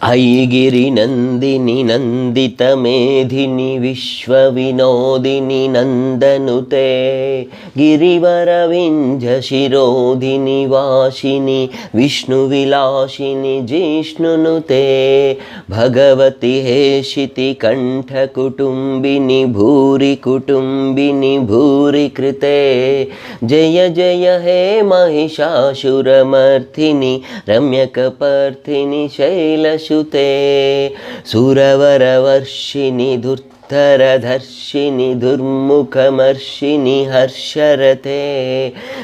ऐगिरिनन्दिनि नन्दितमेधिनि विश्वविनोदिनि नन्दनुते गिरिवरविञ्झशिरोधिनि वासिनि विष्णुविलासिनि जिष्णुनुते भगवति हेशिति कण्ठकुटुम्बिनि भूरि कुटुम्बिनि भूरि कृते जय जय हे महिषासुरमर्थिनि रम्यकपर्थिनि शैलसुते सुरवरवर्षिणि धुर्धरधर्षिणि दुर्मुखमर्षिणि हर्षरते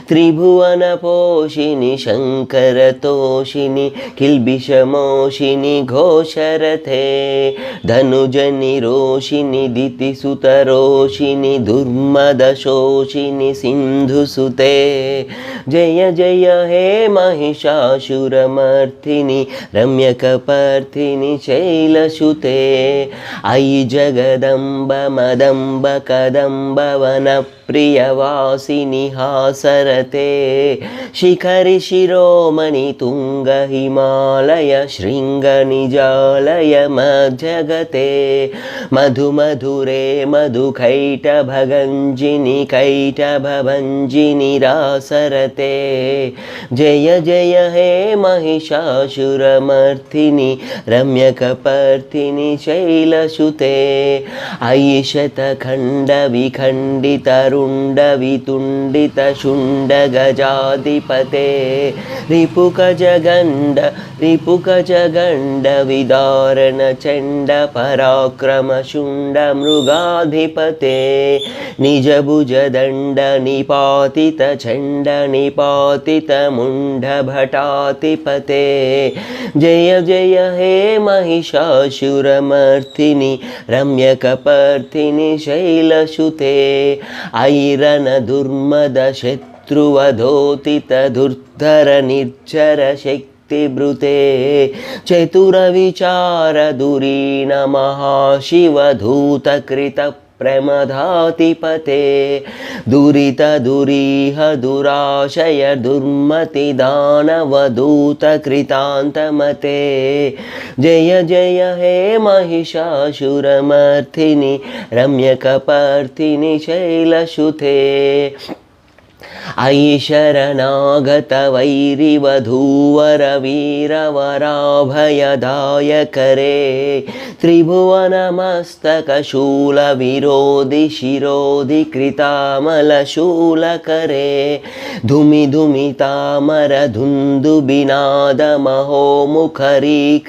त्रिभुवनपोषिणि शङ्करतोषिणि किल्बिषमोषिनि घोषरथे धनुजनिरोषिणि दितिसुतरोषिनि दुर्मदशोषिनि सिन्धुसुते जय जय हे महिषासुरमर्थिनि रम्यकपर्थिनि शैलसुते अयि जगदम्ब मदम्ब कदम्ब वनप्रियवासिनि हासरते शिखरि शिरोमणि तुङ्ग हिमालय शृङ्गनिजालय मज्जगते मधुमधुरे मधुकैटभगञ्जिनि कैटभभञ्जिनि रासरते जय जय हे महिषासुरमर्थिनि रम्यकपर्थिनि शैलसुते अयि शतखण्डविखण्डितरुण्डवितुण्डितशुण्डगजाधिपते रिपुगजगण्डविदारणचण्डपराक्रमशुण्डमृगाधिपते निजभुजदण्डनिपातितचण्डनिपातितमुण्डभटाधिपते जय जय हे महिषासुरमर्थिनि रम्यकपर्थिनि शैलसुते ऐरनदुर्मदशत्रुवधोतितधुर्धरनिर्झरशक्तिभृते चतुरविचारधुरीण महाशिवधूतकृत प्रमदाधिपते दुरितदुरीह दुराशय दुर्मतिदानवदूतकृतान्तमते जय जय हे महिषासुरमर्थिनि रम्यकपर्थिनि शैलसुते अयि शरणनागतवैरिवधूवरवीरवराभयदायकरे त्रिभुवनमस्तकशूलविरोधि शिरोधि कृतामलशूलकरे धुमि धुमितामरधुन्दुबिनादमहोमुखरी